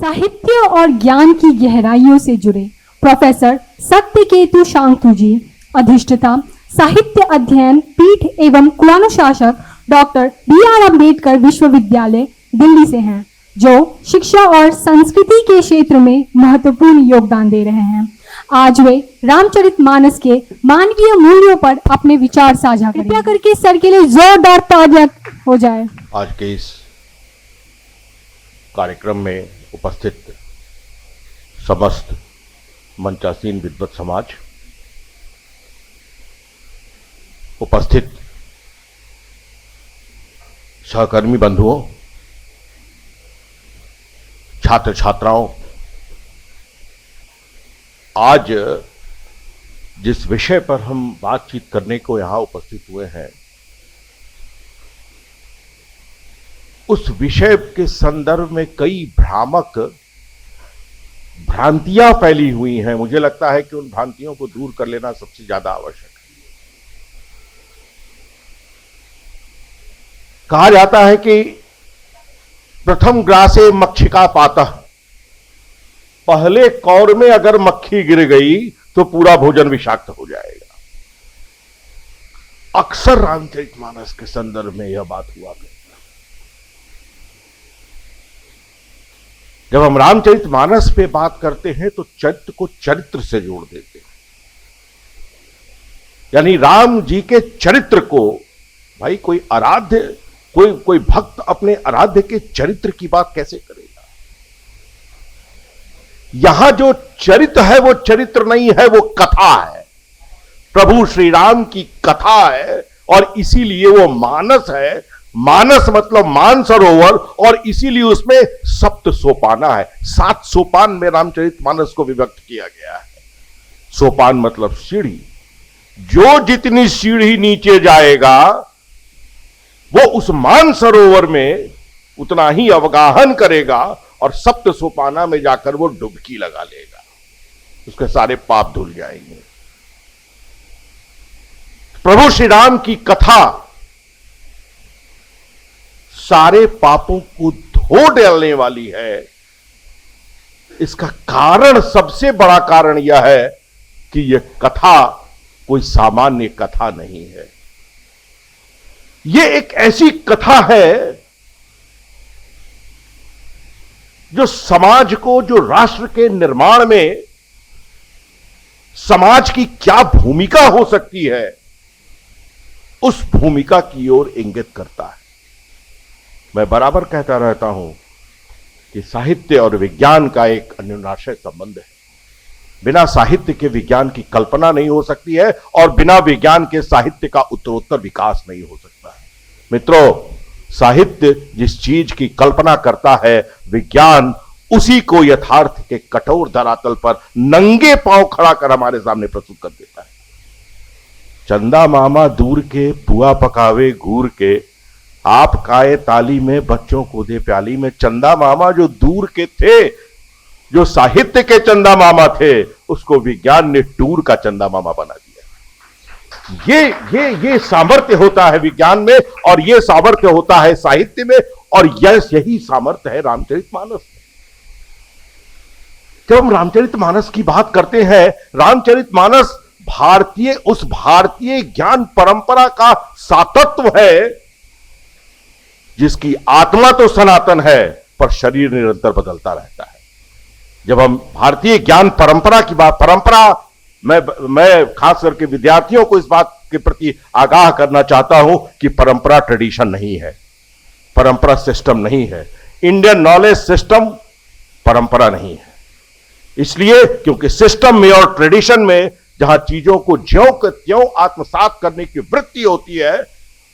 साहित्य और ज्ञान की गहराइयों से जुड़े प्रोफेसर सत्यकेतु शांतु जी, अधिष्ठाता साहित्य अध्ययन पीठ एवं कुलानुशासक डॉक्टर BR अम्बेडकर विश्वविद्यालय दिल्ली से हैं, जो शिक्षा और संस्कृति के क्षेत्र में महत्वपूर्ण योगदान दे रहे हैं। आज वे रामचरितमानस के मानवीय मूल्यों पर अपने विचार साझा करेंगे। कृपया करके सर के लिए जोरदार तालियां हो जाए। आज के इस कार्यक्रम में उपस्थित समस्त मंचासीन विद्वत समाज, उपस्थित सहकर्मी बंधुओं, छात्र छात्राओं, आज जिस विषय पर हम बातचीत करने को यहां उपस्थित हुए हैं, उस विषय के संदर्भ में कई भ्रामक भ्रांतियां फैली हुई हैं। मुझे लगता है कि उन भ्रांतियों को दूर कर लेना सबसे ज्यादा आवश्यक है। कहा जाता है कि प्रथम ग्रासे मक्षिका पातः, पहले कौर में अगर मक्खी गिर गई तो पूरा भोजन विषाक्त हो जाएगा। अक्सर रामचरितमानस के संदर्भ में यह बात हुआ करती। जब हम रामचरितमानस पे बात करते हैं तो चरित्र को चरित्र से जोड़ देते हैं, यानी राम जी के चरित्र को, भाई कोई आराध्य, कोई भक्त अपने आराध्य के चरित्र की बात कैसे करेगा। यहां जो चरित्र है वो चरित्र नहीं है, वो कथा है, प्रभु श्री राम की कथा है, और इसीलिए वो मानस है। मानस मतलब मानसरोवर, और इसीलिए उसमें सप्त सोपाना है। 7 सोपान में रामचरितमानस को विभक्त किया गया है। सोपान मतलब सीढ़ी, जो जितनी सीढ़ी नीचे जाएगा वो उस मानसरोवर में उतना ही अवगाहन करेगा, और सप्त सोपाना में जाकर वो डुबकी लगा लेगा, उसके सारे पाप धुल जाएंगे। प्रभु श्री राम की कथा सारे पापों को धो डालने वाली है। इसका कारण, सबसे बड़ा कारण यह है कि यह कथा कोई सामान्य कथा नहीं है। यह एक ऐसी कथा है जो समाज को, जो राष्ट्र के निर्माण में समाज की क्या भूमिका हो सकती है, उस भूमिका की ओर इंगित करता है। मैं बराबर कहता रहता हूं कि साहित्य और विज्ञान का एक अन्योन्याश्रय संबंध है। बिना साहित्य के विज्ञान की कल्पना नहीं हो सकती है, और बिना विज्ञान के साहित्य का उत्तरोत्तर विकास नहीं हो सकता है। मित्रों, साहित्य जिस चीज की कल्पना करता है, विज्ञान उसी को यथार्थ के कठोर धरातल पर नंगे पांव खड़ा कर हमारे सामने प्रस्तुत कर देता है। चंदा मामा दूर के, पुआ पकावे घूर के, आप काए ताली में, बच्चों को दे प्याली में। चंदा मामा जो दूर के थे, जो साहित्य के चंदा मामा थे, उसको विज्ञान ने टूर का चंदा मामा बना दिया। ये सामर्थ्य होता है विज्ञान में, और ये सामर्थ्य होता है साहित्य में, और यही सामर्थ्य है रामचरितमानस में। जब हम रामचरितमानस की बात करते हैं, रामचरितमानस उस भारतीय ज्ञान परंपरा का सातत्व है, जिसकी आत्मा तो सनातन है पर शरीर निरंतर बदलता रहता है। जब हम भारतीय ज्ञान परंपरा की बात, मैं खास करके विद्यार्थियों को इस बात के प्रति आगाह करना चाहता हूं कि परंपरा ट्रेडिशन नहीं है, परंपरा सिस्टम नहीं है। इंडियन नॉलेज सिस्टम परंपरा नहीं है, इसलिए क्योंकि सिस्टम में और ट्रेडिशन में जहां चीजों को ज्यों के त्यों आत्मसात करने की वृत्ति होती है,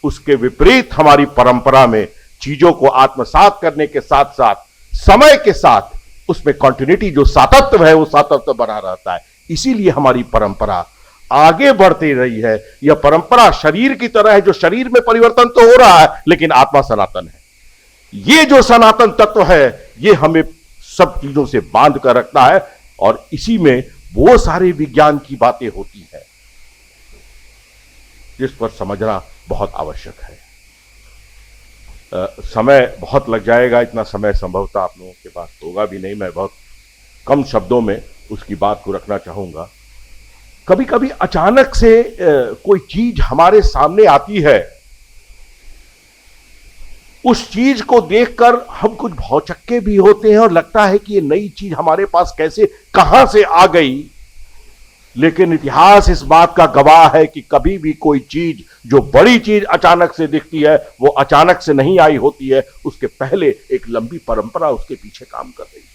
उसके विपरीत हमारी परंपरा में चीजों को आत्मसात करने के साथ साथ समय के साथ उसमें कंटिन्यूटी, जो सातत्य है, वो सातत्य बना रहता है। इसीलिए हमारी परंपरा आगे बढ़ती रही है। यह परंपरा शरीर की तरह है, जो शरीर में परिवर्तन तो हो रहा है, लेकिन आत्मा सनातन है। ये जो सनातन तत्व है, ये हमें सब चीजों से बांध कर रखता है, और इसी में वो सारे विज्ञान की बातें होती है जिस पर समझना बहुत आवश्यक है। समय बहुत लग जाएगा, इतना समय संभवतः आप लोगों के पास होगा भी नहीं। मैं बहुत कम शब्दों में उसकी बात को रखना चाहूंगा। कभी कभी अचानक से कोई चीज हमारे सामने आती है, उस चीज को देखकर हम कुछ भौचक्के भी होते हैं और लगता है कि ये नई चीज हमारे पास कैसे कहां से आ गई। लेकिन इतिहास इस बात का गवाह है कि कभी भी कोई चीज, जो बड़ी चीज अचानक से दिखती है, वो अचानक से नहीं आई होती है। उसके पहले एक लंबी परंपरा उसके पीछे काम कर रही है।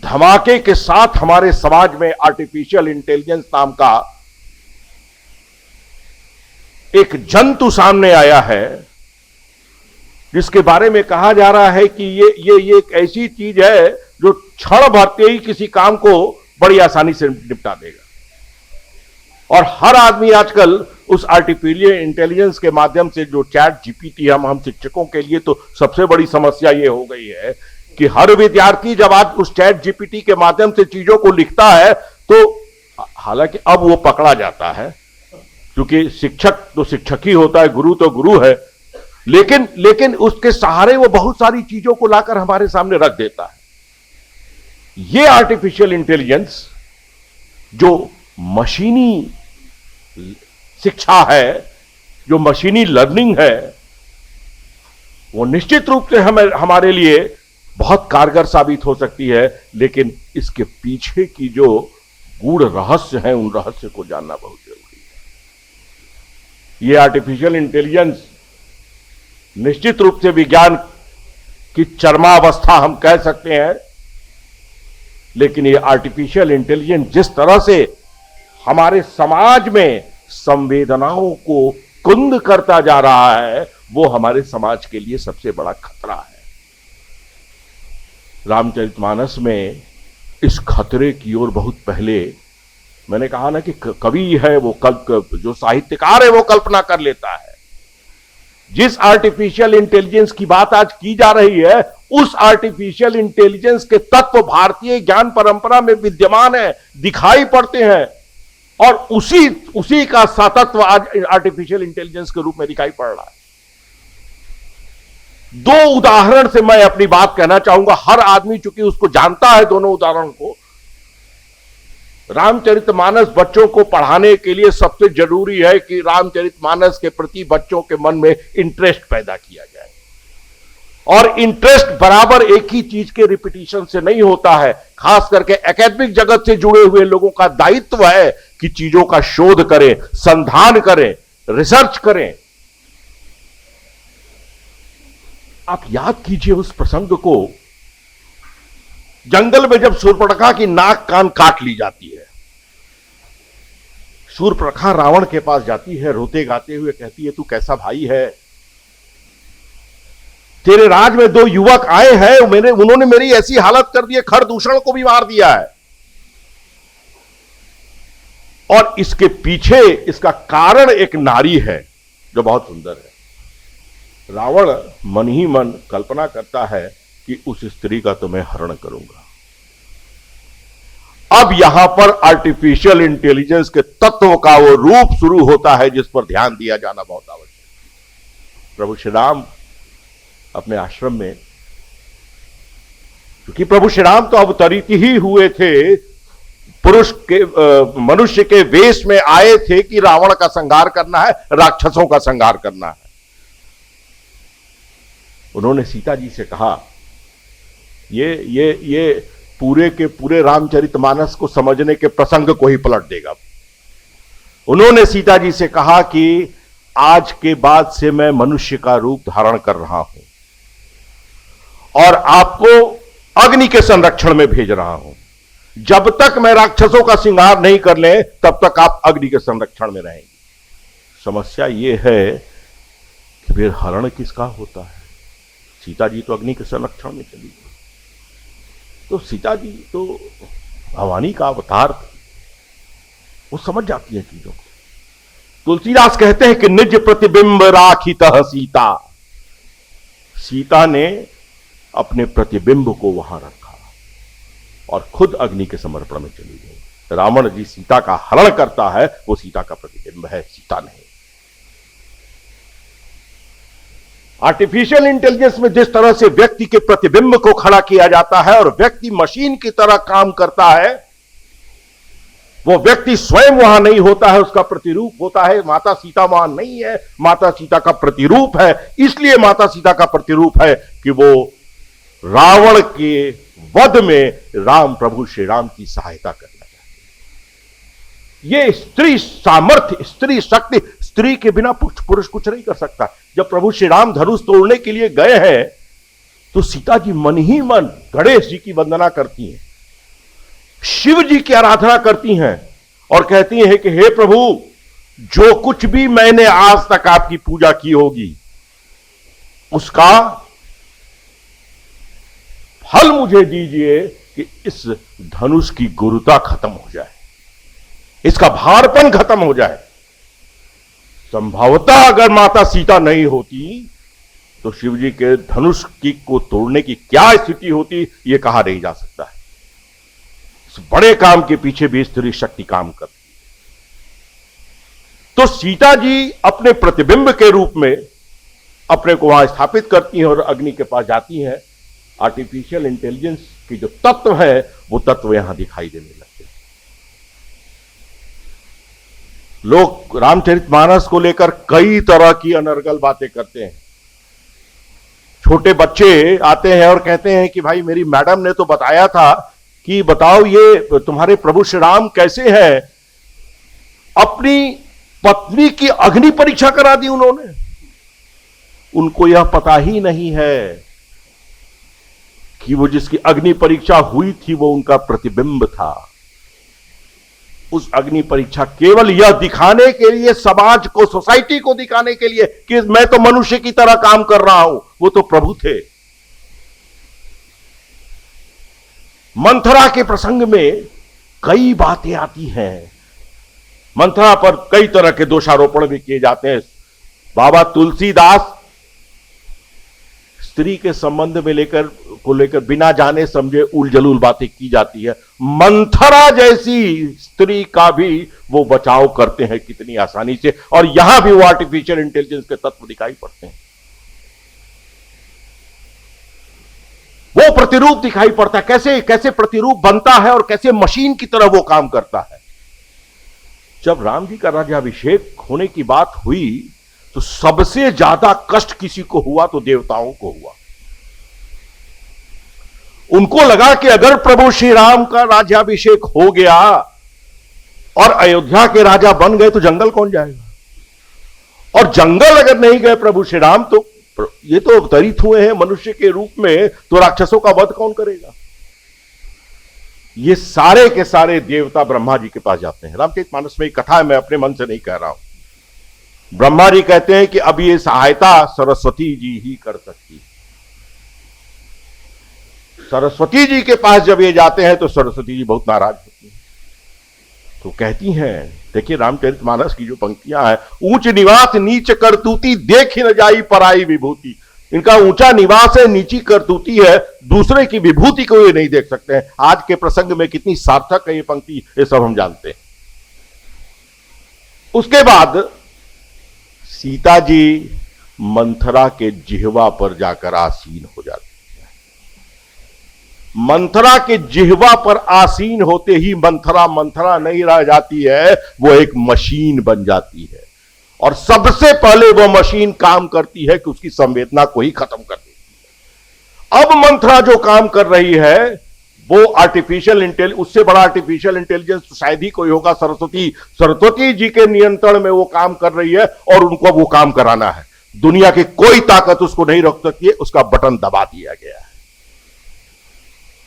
धमाके के साथ हमारे समाज में आर्टिफिशियल इंटेलिजेंस नाम का एक जंतु सामने आया है, जिसके बारे में कहा जा रहा है कि ये एक ऐसी चीज है जो क्षण भरते ही किसी काम को बड़ी आसानी से निपटा देगा। और हर आदमी आजकल उस आर्टिफिशियल इंटेलिजेंस के माध्यम से, जो चैट जीपीटी, हम शिक्षकों के लिए तो सबसे बड़ी समस्या ये हो गई है कि हर विद्यार्थी जब आज उस चैट जीपीटी के माध्यम से चीजों को लिखता है, तो हालांकि अब वो पकड़ा जाता है, क्योंकि शिक्षक तो शिक्षक ही होता है, गुरु तो गुरु है, लेकिन उसके सहारे वो बहुत सारी चीजों को लाकर हमारे सामने रख देता है। ये आर्टिफिशियल इंटेलिजेंस जो मशीनी शिक्षा है, जो मशीनी लर्निंग है, वो निश्चित रूप से हमारे लिए बहुत कारगर साबित हो सकती है। लेकिन इसके पीछे की जो गूढ़ रहस्य है, उन रहस्य को जानना बहुत जरूरी है। ये आर्टिफिशियल इंटेलिजेंस निश्चित रूप से विज्ञान की चरमावस्था हम कह सकते हैं, लेकिन ये आर्टिफिशियल इंटेलिजेंस जिस तरह से हमारे समाज में संवेदनाओं को कुंद करता जा रहा है, वो हमारे समाज के लिए सबसे बड़ा खतरा है। रामचरितमानस में इस खतरे की ओर बहुत पहले मैंने कहा ना कि कवि है वो जो साहित्यकार है वो कल्पना कर लेता है। जिस आर्टिफिशियल इंटेलिजेंस की बात आज की जा रही है, उस आर्टिफिशियल इंटेलिजेंस के तत्व भारतीय ज्ञान परंपरा में विद्यमान है, दिखाई पड़ते हैं, और उसी का सातत्व आज आर्टिफिशियल इंटेलिजेंस के रूप में दिखाई पड़ रहा है। दो उदाहरण से मैं अपनी बात कहना चाहूंगा। हर आदमी चूंकि उसको जानता है दोनों उदाहरण को। रामचरितमानस बच्चों को पढ़ाने के लिए सबसे जरूरी है कि रामचरितमानस के प्रति बच्चों के मन में इंटरेस्ट पैदा किया जाए। और इंटरेस्ट बराबर एक ही चीज के रिपीटिशन से नहीं होता है। खास करके एकेडमिक जगत से जुड़े हुए लोगों का दायित्व है कि चीजों का शोध करें, संधान करें, रिसर्च करें। आप याद कीजिए उस प्रसंग को, जंगल में जब शूर्पणखा की नाक कान काट ली जाती है, शूर्पणखा रावण के पास जाती है, रोते गाते हुए कहती है, तू कैसा भाई है? तेरे राज में दो युवक आए हैं, उन्होंने मेरी ऐसी हालत कर दी है, खरदूषण को भी मार दिया है। और इसके पीछे इसका कारण एक नारी है जो बहुत सुंदर है। रावण मन ही मन कल्पना करता है कि उस स्त्री का तो मैं हरण करूंगा। अब यहां पर आर्टिफिशियल इंटेलिजेंस के तत्व का वो रूप शुरू होता है जिस पर ध्यान दिया जाना बहुत आवश्यक है। प्रभु श्री राम अपने आश्रम में, क्योंकि प्रभु श्री राम तो अवतरित ही हुए थे, पुरुष के मनुष्य के वेश में आए थे कि रावण का संहार करना है, राक्षसों का संहार करना है। उन्होंने सीता जी से कहा, ये पूरे के पूरे रामचरितमानस को समझने के प्रसंग को ही पलट देगा। उन्होंने सीता जी से कहा कि आज के बाद से मैं मनुष्य का रूप धारण कर रहा हूं और आपको अग्नि के संरक्षण में भेज रहा हूं। जब तक मैं राक्षसों का श्रृंगार नहीं कर ले, तब तक आप अग्नि के संरक्षण में रहेंगे। समस्या यह है कि फिर हरण किसका होता है? सीता जी तो अग्नि के संरक्षण में चली गई, तो सीता जी तो भवानी का अवतार थी, वो समझ जाती है चीजों को। तुलसीदास कहते हैं कि निज प्रतिबिंब राखितः सीता, सीता ने अपने प्रतिबिंब को वहां रखा और खुद अग्नि के समर्पण में चली गई। रावण जी सीता का हरण करता है, वो सीता का प्रतिबिंब है, सीता नहीं। आर्टिफिशियल इंटेलिजेंस में जिस तरह से व्यक्ति के प्रतिबिंब को खड़ा किया जाता है और व्यक्ति मशीन की तरह काम करता है, वो व्यक्ति स्वयं वहां नहीं होता है, उसका प्रतिरूप होता है। माता सीता वहां नहीं है, माता सीता का प्रतिरूप है। इसलिए माता सीता का प्रतिरूप है कि वो रावण के वध में राम प्रभु श्री राम की सहायता करना चाहते। ये स्त्री सामर्थ्य, स्त्री शक्ति, स्त्री के बिना पुरुष कुछ नहीं कर सकता। जब प्रभु श्री राम धनुष तोड़ने के लिए गए हैं तो सीता जी मन ही मन गणेश जी की वंदना करती हैं, शिव जी की आराधना करती हैं और कहती हैं कि हे प्रभु, जो कुछ भी मैंने आज तक आपकी पूजा की होगी उसका फल मुझे दीजिए कि इस धनुष की गुरुता खत्म हो जाए, इसका भारपन खत्म हो जाए। संभवतः अगर माता सीता नहीं होती तो शिव जी के धनुष की को तोड़ने की क्या स्थिति होती, यह कहा नहीं जा सकता है। इस बड़े काम के पीछे भी स्त्री शक्ति काम करती है। तो सीता जी अपने प्रतिबिंब के रूप में अपने को वहां स्थापित करती हैं और अग्नि के पास जाती हैं। आर्टिफिशियल इंटेलिजेंस की जो तत्व है वो तत्व यहां दिखाई देने लगते हैं। लोग रामचरितमानस को लेकर कई तरह की अनर्गल बातें करते हैं। छोटे बच्चे आते हैं और कहते हैं कि भाई मेरी मैडम ने तो बताया था कि बताओ ये तुम्हारे प्रभु श्री राम कैसे हैं, अपनी पत्नी की अग्नि परीक्षा करा दी उन्होंने। उनको यह पता ही नहीं है कि वो जिसकी अग्नि परीक्षा हुई थी वो उनका प्रतिबिंब था। उस अग्नि परीक्षा केवल यह दिखाने के लिए, समाज को, सोसाइटी को दिखाने के लिए कि मैं तो मनुष्य की तरह काम कर रहा हूं, वो तो प्रभु थे। मंथरा के प्रसंग में कई बातें आती हैं। मंथरा पर कई तरह के दोषारोपण भी किए जाते हैं। बाबा तुलसीदास स्त्री के संबंध में लेकर बिना जाने समझे उलझुल बातें की जाती है। मंथरा जैसी स्त्री का भी वो बचाव करते हैं कितनी आसानी से, और यहां भी वो आर्टिफिशियल इंटेलिजेंस के तत्व दिखाई पड़ते हैं। वो प्रतिरूप दिखाई पड़ता है, कैसे कैसे प्रतिरूप बनता है और कैसे मशीन की तरह वो काम करता है। जब राम जी का राज्याभिषेक होने की बात हुई तो सबसे ज्यादा कष्ट किसी को हुआ तो देवताओं को हुआ। उनको लगा कि अगर प्रभु श्री राम का राज्याभिषेक हो गया और अयोध्या के राजा बन गए तो जंगल कौन जाएगा, और जंगल अगर नहीं गए प्रभु श्री राम तो ये तो अवतरित हुए हैं मनुष्य के रूप में, तो राक्षसों का वध कौन करेगा। ये सारे के सारे देवता ब्रह्मा जी के पास जाते हैं। रामचरितमानस में एक कथा है, मैं अपने मन से नहीं कह रहा हूं। ब्रह्मा जी कहते हैं कि अब ये सहायता सरस्वती जी ही कर सकती है। सरस्वती जी के पास जब ये जाते हैं तो सरस्वती जी बहुत नाराज होती हैं। तो कहती हैं, देखिए रामचरितमानस की जो पंक्तियां हैं, ऊंच निवास नीच करतूती देख न जाई पराई विभूति। इनका ऊंचा निवास है, नीची करतूती है, दूसरे की विभूति को ये नहीं देख सकते हैं। आज के प्रसंग में कितनी सार्थक है ये पंक्ति, ये सब हम जानते हैं। उसके बाद सीता जी मंथरा के जिह्वा पर जाकर आसीन हो जाती है। मंथरा के जिह्वा पर आसीन होते ही मंथरा मंथरा नहीं रह जाती है, वो एक मशीन बन जाती है। और सबसे पहले वो मशीन काम करती है कि उसकी संवेदना को ही खत्म कर देती है। अब मंथरा जो काम कर रही है वो आर्टिफिशियल इंटेलिजेंस, उससे बड़ा आर्टिफिशियल इंटेलिजेंस तो शायद ही कोई होगा। सरस्वती जी के नियंत्रण में वो काम कर रही है और उनको वो काम कराना है। दुनिया की कोई ताकत उसको नहीं रोक सकती है, उसका बटन दबा दिया गया है।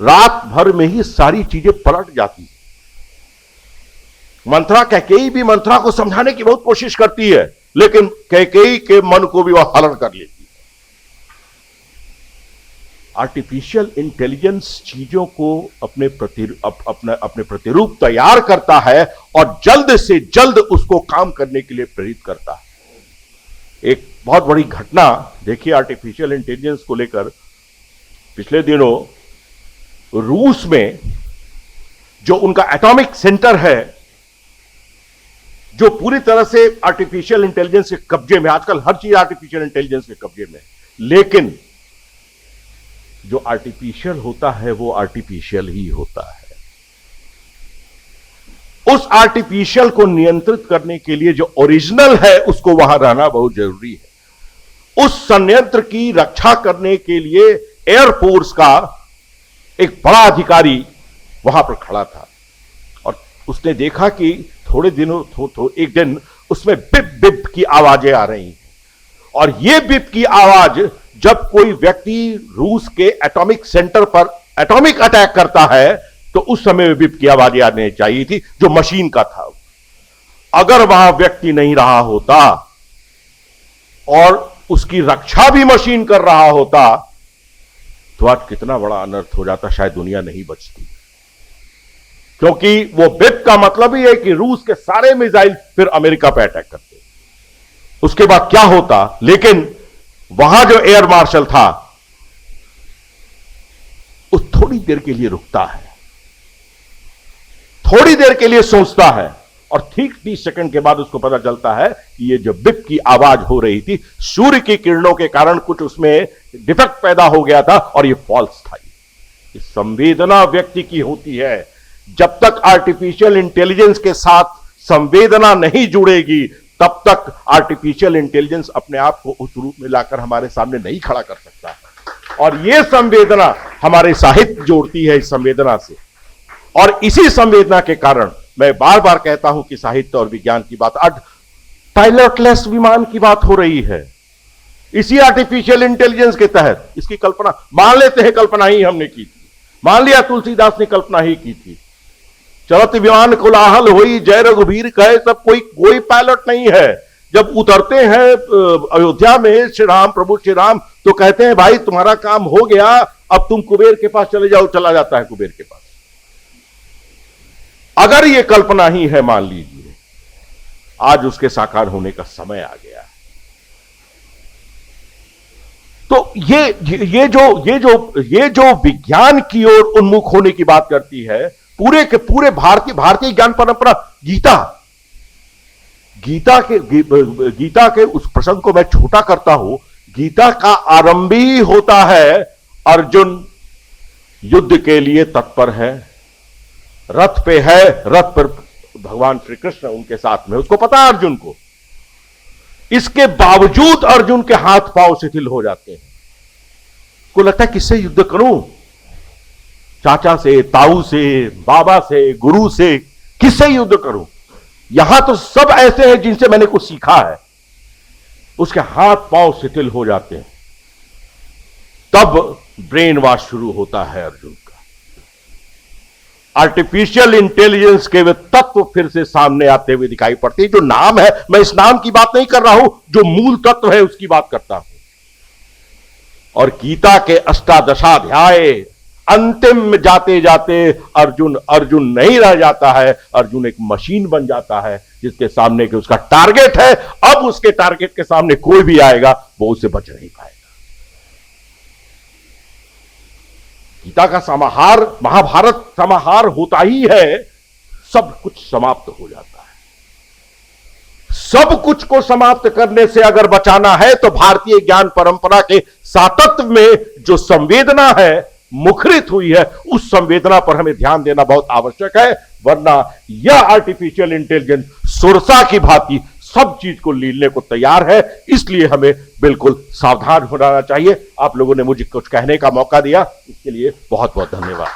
रात भर में ही सारी चीजें पलट जाती है। मंथरा, कैकेयी भी मंथरा को समझाने की बहुत कोशिश करती है, लेकिन कैकेयी के मन को भी वह हरण कर लेती है। आर्टिफिशियल इंटेलिजेंस चीजों को अपने प्रतिरूप तैयार करता है और जल्द से जल्द उसको काम करने के लिए प्रेरित करता है। एक बहुत बड़ी घटना देखिए आर्टिफिशियल इंटेलिजेंस को लेकर। पिछले दिनों रूस में जो उनका एटॉमिक सेंटर है, जो पूरी तरह से आर्टिफिशियल इंटेलिजेंस के कब्जे में, आजकल हर चीज आर्टिफिशियल इंटेलिजेंस के कब्जे में, लेकिन जो आर्टिफिशियल होता है वो आर्टिफिशियल ही होता है। उस आर्टिफिशियल को नियंत्रित करने के लिए जो ओरिजिनल है उसको वहां रहना बहुत जरूरी है। उस संयंत्र की रक्षा करने के लिए एयरफोर्स का एक बड़ा अधिकारी वहां पर खड़ा था और उसने देखा कि थोड़े दिनों एक दिन उसमें बिप बिप की आवाजें आ रही हैं और यह बिप की आवाज जब कोई व्यक्ति रूस के एटॉमिक सेंटर पर एटॉमिक अटैक करता है तो उस समय बिप की आवाजें आने चाहिए थी, जो मशीन का था। अगर वहां व्यक्ति नहीं रहा होता और उसकी रक्षा भी मशीन कर रहा होता तो आज कितना बड़ा अनर्थ हो जाता, शायद दुनिया नहीं बचती। क्योंकि वो बिप का मतलब ही है कि रूस के सारे मिसाइल फिर अमेरिका पे अटैक करते, उसके बाद क्या होता। लेकिन वहां जो एयर मार्शल था वो थोड़ी देर के लिए रुकता है, थोड़ी देर के लिए सोचता है और ठीक 30 सेकंड के बाद उसको पता चलता है कि ये जो बिप की आवाज हो रही थी सूर्य की किरणों के कारण कुछ उसमें डिफेक्ट पैदा हो गया था और ये फॉल्स था। ये संवेदना व्यक्ति की होती है। जब तक आर्टिफिशियल इंटेलिजेंस के साथ संवेदना नहीं जुड़ेगी तब तक आर्टिफिशियल इंटेलिजेंस अपने आप को उस रूप में लाकर हमारे सामने नहीं खड़ा कर सकता। और यह संवेदना हमारे साहित्य जोड़ती है इस संवेदना से, और इसी संवेदना के कारण मैं बार बार कहता हूं कि साहित्य और विज्ञान की बात, आज पायलटलेस विमान की बात हो रही है इसी आर्टिफिशियल इंटेलिजेंस के तहत। इसकी कल्पना मान लेते हैं, कल्पना ही हमने की थी, मान लिया तुलसीदास ने कल्पना ही की थी। चलत विमान कोलाहल होई जय रघुवीर कहे, सब कोई पायलट नहीं है। जब उतरते हैं अयोध्या में श्री राम, प्रभु श्री राम, तो कहते हैं भाई तुम्हारा काम हो गया, अब तुम कुबेर के पास चले जाओ। चला जाता है कुबेर के पास। अगर यह कल्पना ही है मान लीजिए, आज उसके साकार होने का समय आ गया है। तो ये जो विज्ञान की ओर उन्मुख होने की बात करती है, पूरे के पूरे भारतीय ज्ञान परंपरा, गीता के उस प्रसंग को मैं छोटा करता हूं। गीता का आरंभ ही होता है अर्जुन युद्ध के लिए तत्पर है, रथ पे है, रथ पर भगवान श्री कृष्ण उनके साथ में, उसको पता है अर्जुन को। इसके बावजूद अर्जुन के हाथ पांव शिथिल हो जाते हैं। को लगता है किससे युद्ध करूं, चाचा से, ताऊ से, बाबा से, गुरु से, किससे युद्ध करूं। यहां तो सब ऐसे हैं जिनसे मैंने कुछ सीखा है। उसके हाथ पांव शिथिल हो जाते हैं। तब ब्रेन वॉश शुरू होता है अर्जुन का। आर्टिफिशियल इंटेलिजेंस के वे तत्व फिर से सामने आते हुए दिखाई पड़ते हैं। जो नाम है, मैं इस नाम की बात नहीं कर रहा हूं, जो मूल तत्व है उसकी बात करता हूं। और गीता के अष्टादशाध्याय अंतिम में जाते जाते अर्जुन नहीं रह जाता है, अर्जुन एक मशीन बन जाता है जिसके सामने के उसका टारगेट है। अब उसके टारगेट के सामने कोई भी आएगा वो उससे बच नहीं पाएगा। गीता का समाहार, महाभारत समाहार होता ही है, सब कुछ समाप्त हो जाता है। सब कुछ को समाप्त करने से अगर बचाना है तो भारतीय ज्ञान परंपरा के सातत्य में जो संवेदना है, मुखरित हुई है, उस संवेदना पर हमें ध्यान देना बहुत आवश्यक है। वरना यह आर्टिफिशियल इंटेलिजेंस सुरसा की भांति सब चीज को लीलने को तैयार है। इसलिए हमें बिल्कुल सावधान होना चाहिए। आप लोगों ने मुझे कुछ कहने का मौका दिया, इसके लिए बहुत बहुत धन्यवाद।